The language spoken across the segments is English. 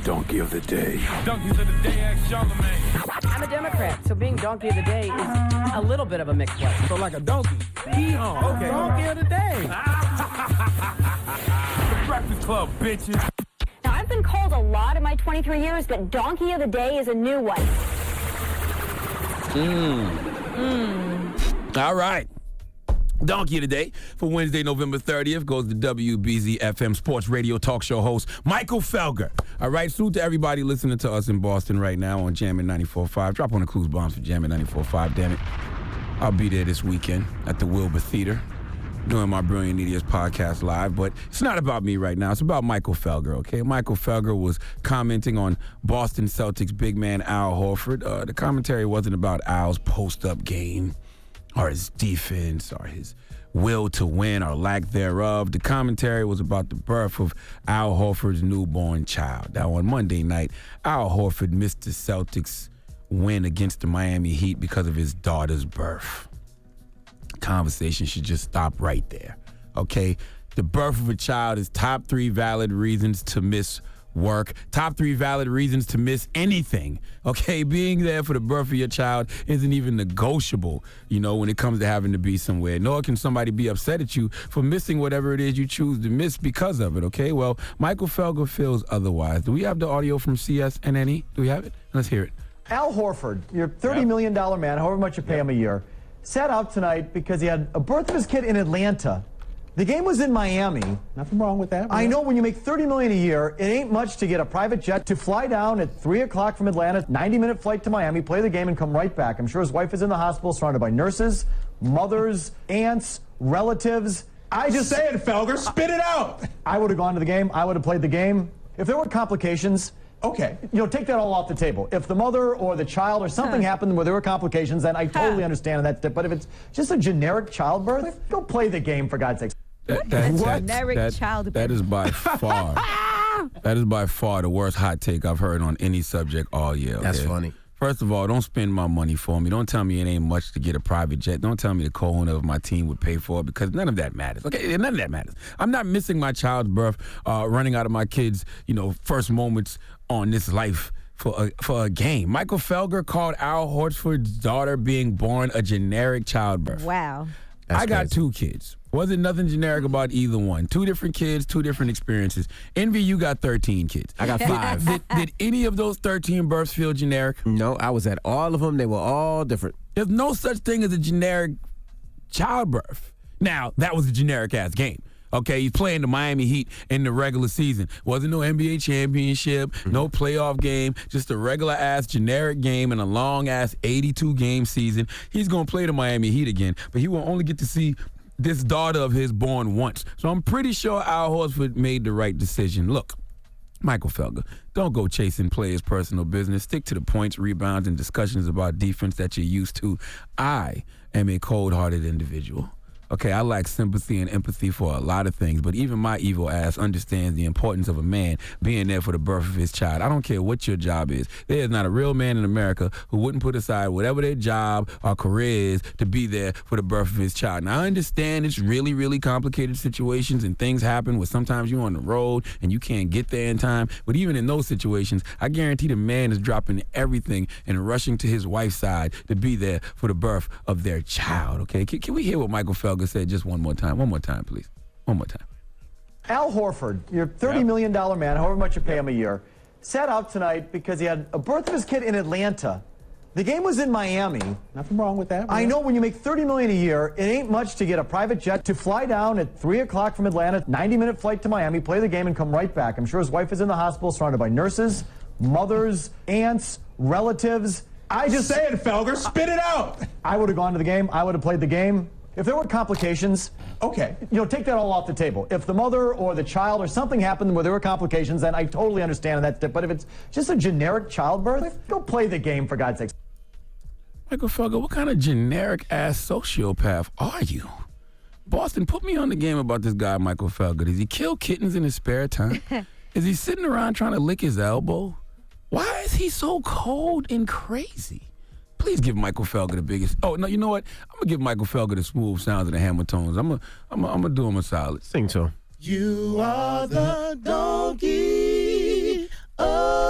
Donkey of the Day. Donkeys of the Day, ask Charlamagne. I'm a Democrat, so being Donkey of the Day is a little bit of a mixed blessing. So like a donkey. Hee-haw. Okay. Donkey of the Day. The Breakfast Club, bitches. Now, I've been called a lot in my 23 years, but Donkey of the Day is a new one. All right. Donkey of the Day for Wednesday, November 30th goes to WBZ FM sports radio talk show host Michael Felger. All right, salute to everybody listening to us in Boston right now on Jammin' 94.5. Drop on the clues bombs for Jammin' 94.5, damn it. I'll be there this weekend at the Wilbur Theater doing my Brilliant Idiots podcast live, but it's not about me right now. It's about Michael Felger, okay? Michael Felger was commenting on Boston Celtics big man Al Horford. The commentary wasn't about Al's post-up game or his defense or his will to win or lack thereof. The commentary was about the birth of Al Horford's newborn child. Now, on Monday night, Al Horford missed the Celtics' win against the Miami Heat because of his daughter's birth. Conversation should just stop right there, okay? The birth of a child is top 3 valid reasons to miss work, top 3 valid reasons to miss anything, okay? Being there for the birth of your child isn't even negotiable, you know, when it comes to having to be somewhere. Nor can somebody be upset at you for missing whatever it is you choose to miss because of it, okay? Well, Michael Felger feels otherwise. Do we have the audio from CSNNE? Do we have it? Let's hear it. Al Horford, your $30 million man, however much you pay him a year, sat out tonight because he had a birth of his kid in Atlanta. The game was in Miami. Nothing wrong with that. I know when you make $30 million a year, it ain't much to get a private jet to fly down at 3 o'clock from Atlanta, 90-minute flight to Miami, play the game, and come right back. I'm sure his wife is in the hospital surrounded by nurses, mothers, aunts, relatives. Just say it, Felger. Spit it out. I would have gone to the game. I would have played the game. If there were complications, okay, take that all off the table. If the mother or the child or something happened where there were complications, then I totally understand that. But if it's just a generic childbirth, go play the game, for God's sake. That is by far. That is by far the worst hot take I've heard on any subject all year. Okay? That's funny. First of all, don't spend my money for me. Don't tell me it ain't much to get a private jet. Don't tell me the co-owner of my team would pay for it, because none of that matters. Okay, none of that matters. I'm not missing my child's birth, running out of my kids, first moments on this life for a game. Michael Felger called Al Horford's daughter being born a generic childbirth. Wow. I got 2 kids. Wasn't nothing generic about either one. 2 different kids, 2 different experiences. Envy, you got 13 kids. I got 5. Did any of those 13 births feel generic? No, I was at all of them. They were all different. There's no such thing as a generic childbirth. Now, that was a generic-ass game. Okay, he's playing the Miami Heat in the regular season. Wasn't no NBA championship, no playoff game, just a regular-ass generic game in a long-ass 82-game season. He's going to play the Miami Heat again, but he will only get to see this daughter of his born once. So I'm pretty sure Al Horford made the right decision. Look, Michael Felger, don't go chasing players' personal business. Stick to the points, rebounds, and discussions about defense that you're used to. I am a cold-hearted individual. Okay, I lack sympathy and empathy for a lot of things, but even my evil ass understands the importance of a man being there for the birth of his child. I don't care what your job is. There is not a real man in America who wouldn't put aside whatever their job or career is to be there for the birth of his child. Now, I understand it's really, really complicated situations and things happen where sometimes you're on the road and you can't get there in time, but even in those situations, I guarantee the man is dropping everything and rushing to his wife's side to be there for the birth of their child, okay? Can we hear what Michael Felger said just one more time? One more time, please. One more time. Al Horford, your $30 million man, however much you pay him a year, sat out tonight because he had a birth of his kid in Atlanta. The game was in Miami. Nothing wrong with that. I know when you make $30 million a year, it ain't much to get a private jet to fly down at 3 o'clock from Atlanta, 90-minute flight to Miami, play the game, and come right back. I'm sure his wife is in the hospital surrounded by nurses, mothers, aunts, relatives. Just say it, Felger. Spit it out. I would have gone to the game. I would have played the game. If there were complications, okay, take that all off the table. If the mother or the child or something happened where there were complications, then I totally understand that. But if it's just a generic childbirth, go play the game, for God's sake. Michael Felger, what kind of generic-ass sociopath are you? Boston, put me on the game about this guy, Michael Felger. Does he kill kittens in his spare time? Is he sitting around trying to lick his elbow? Why is he so cold and crazy? Please give Michael Felger the biggest. Oh, no, you know what? I'm going to give Michael Felger the smooth sounds and the hammer tones. I'm gonna do him a solid. Sing to him. You are the donkey of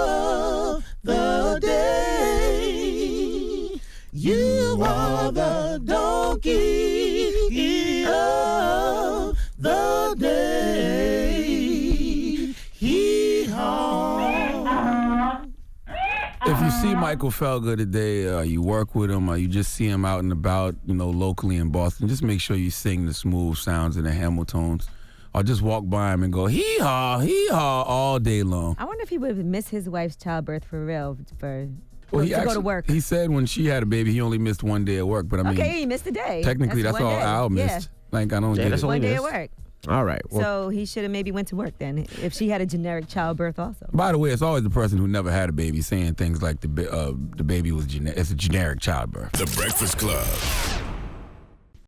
Michael Felger today, you work with him, or you just see him out and about, locally in Boston, just make sure you sing the smooth sounds and the Hamiltones. Or just walk by him and go, hee-haw, hee-haw, all day long. I wonder if he would miss his wife's childbirth for real, to He go to work. He said when she had a baby, he only missed 1 day at work. But I mean, Okay, he missed a day. technically, that's all one day. Al missed. Like, I don't get that's it. all he 1 day at missed. work. All right. Well, So he should have maybe went to work then, if she had a generic childbirth also. By the way, it's always the person who never had a baby saying things like the baby was it's a generic childbirth. The Breakfast Club.